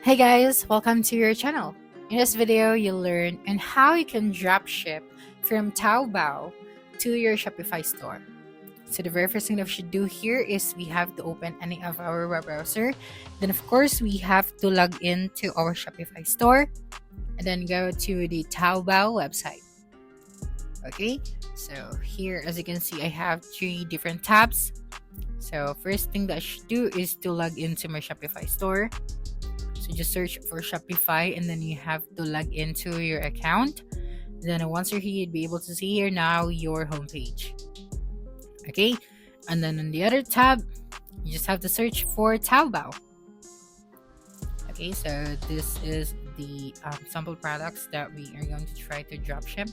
Hey guys, welcome to your channel. In this video, you'll learn on how you can drop ship from Taobao to your Shopify store. So the very first thing that we should do here is we have to open any of our web browser. Then of course, we have to log in to our Shopify store and then go to the Taobao website. Okay, so here as you can see, I have 3 different tabs. So first thing that I should do is to log into my Shopify store. So just search for Shopify and then you have to log into your account. Then once you're here, you'd be able to see here now your homepage. Okay, and then on the other tab, you just have to search for Taobao. Okay, so this is the sample products that we are going to try to dropship.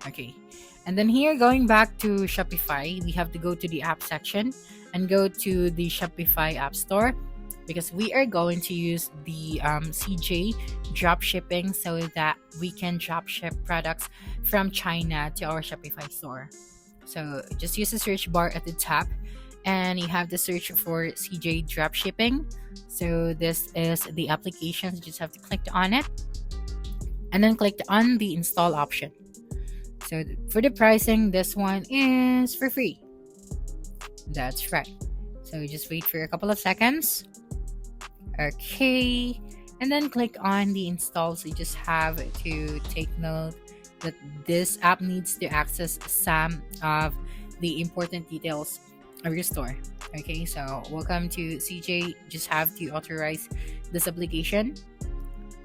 Okay, and then here going back to Shopify, we have to go to the app section and go to the Shopify App Store, because we are going to use the CJ dropshipping so that we can dropship products from China to our Shopify store. So just use the search bar at the top and you have to search for CJ dropshipping. So this is the application, you just have to click on it and then click on the install option. So for the pricing, this one is for free. That's right. So just wait for a couple of seconds. Okay, and then click on the install. So you just have to take note that this app needs to access some of the important details of your store. Okay, so welcome to CJ. Just have to authorize this application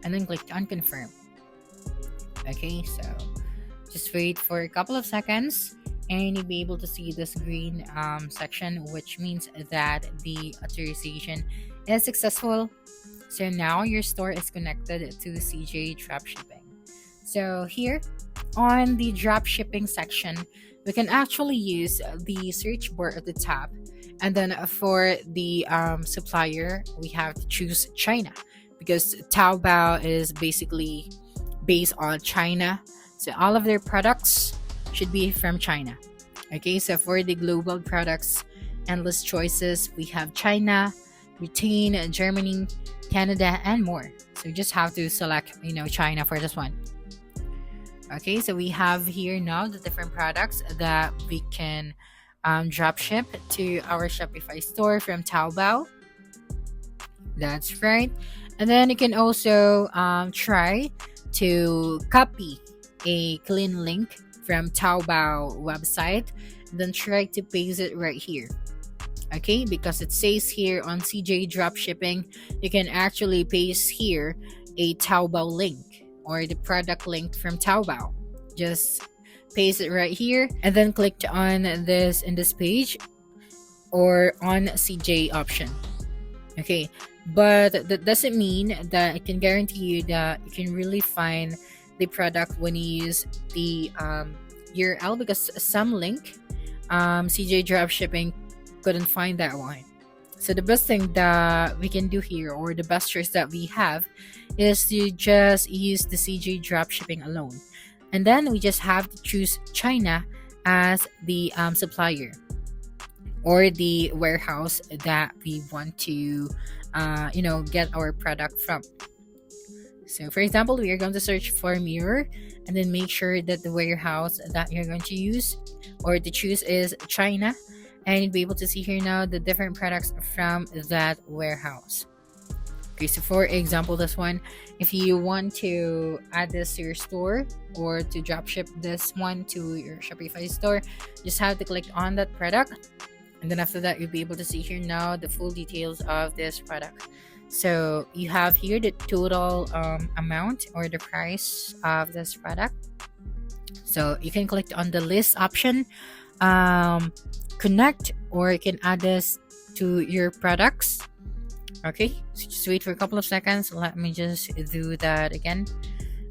and then click on confirm. Okay, so just wait for a couple of seconds and you'll be able to see this green section, which means that the authorization is successful. So now your store is connected to CJ dropshipping. So here on the dropshipping section, we can actually use the search bar at the top, and then for the supplier, we have to choose China because Taobao is basically based on China. So all of their products should be from China. Okay, so for the global products, endless choices, we have China, Britain, Germany, Canada, and more. So you just have to select, China for this one. Okay, so we have here now the different products that we can drop ship to our Shopify store from Taobao. That's right. And then you can also try to copy a clean link from Taobao website, then try to paste it right here. Okay, because it says here on CJ dropshipping, you can actually paste here a Taobao link or the product link from Taobao. Just paste it right here and then click on this in this page or on CJ option. Okay, but that doesn't mean that I can guarantee you that you can really find the product when you use the URL, because some link CJ dropshipping couldn't find that one. So the best thing that we can do here, or the best choice that we have, is to just use the CJ dropshipping alone, and then we just have to choose China as the supplier or the warehouse that we want to get our product from. So for example, we are going to search for mirror and then make sure that the warehouse that you're going to use or to choose is China, and you'll be able to see here now the different products from that warehouse. Okay, so for example, this one, if you want to add this to your store or to dropship this one to your Shopify store, just have to click on that product, and then after that you'll be able to see here now the full details of this product. So you have here the total amount or the price of this product. So you can click on the list option, connect, or you can add this to your products. Okay, so just wait for a couple of seconds. Let me just do that again.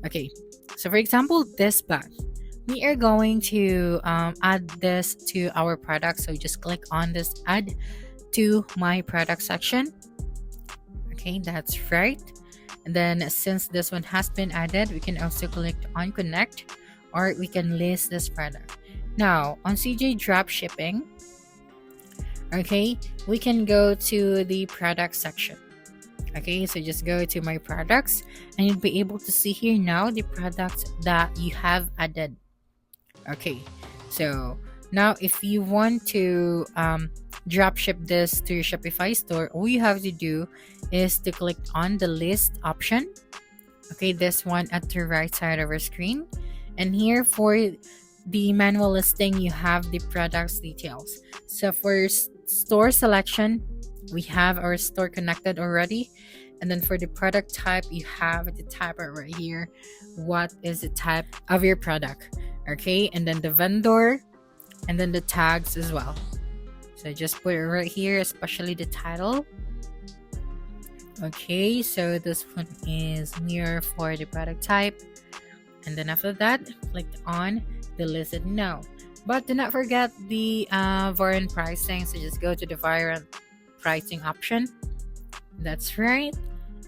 Okay, so for example, this bag, we are going to add this to our product. So just click on this add to my product section. Okay, that's right. And then since this one has been added, we can also click on connect, or we can list this product. Now on CJ dropshipping, okay, we can go to the product section. Okay, so just go to my products and you'll be able to see here now the products that you have added. Okay, so now if you want to drop ship this to your Shopify store, all you have to do is to click on the list option. Okay, this one at the right side of our screen. And here for the manual listing, you have the products details. So for store selection, we have our store connected already. And then for the product type, you have the type right here. What is the type of your product? Okay, and then the vendor, and then the tags as well. So just put it right here, especially the title. Okay, so this one is mirror for the product type. And then after that, click on the listed now. But do not forget the variant pricing. So just go to the variant pricing option. That's right.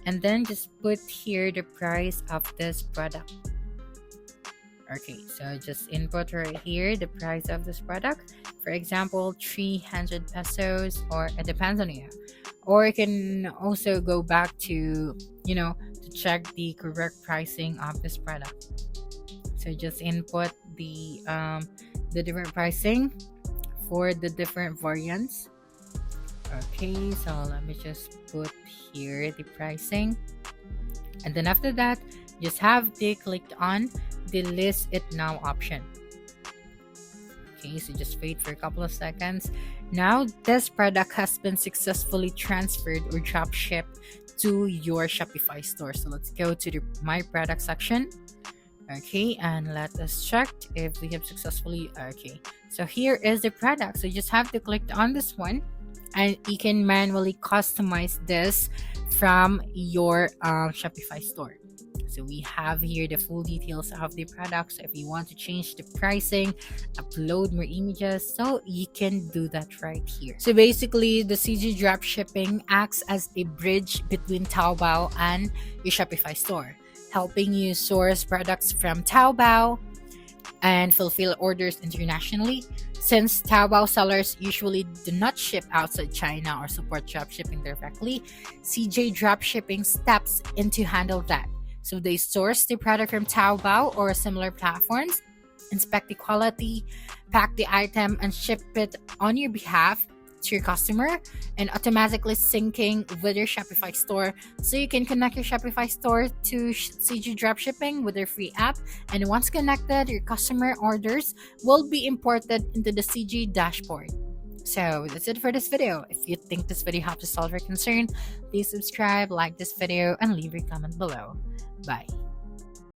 And then just put here the price of this product. Okay, so just input right here the price of this product. For example, 300 pesos, or it depends on you. Or you can also go back to, to check the correct pricing of this product. So just input the different pricing for the different variants. Okay, so let me just put here the pricing. And then after that, just have to click on the list it now option. Okay, so just wait for a couple of seconds. Now this product has been successfully transferred or drop shipped to your Shopify store. So let's go to the my product section. Okay, and let us check if we have successfully. Okay, so here is the product. So you just have to click on this one, and you can manually customize this from your Shopify store. So we have here the full details of the product. So if you want to change the pricing, upload more images, so you can do that right here. So basically, the CG Dropshipping acts as a bridge between Taobao and your Shopify store, helping you source products from Taobao and fulfill orders internationally. Since Taobao sellers usually do not ship outside China or support dropshipping directly, CJ Dropshipping steps in to handle that. So they source the product from Taobao or similar platforms, inspect the quality, pack the item, and ship it on your behalf to your customer, and automatically syncing with your Shopify store, so you can connect your Shopify store to CG Dropshipping with their free app. And once connected, your customer orders will be imported into the CG dashboard. So that's it for this video. If you think this video helped to solve your concern, please subscribe, like this video, and leave your comment below. Bye.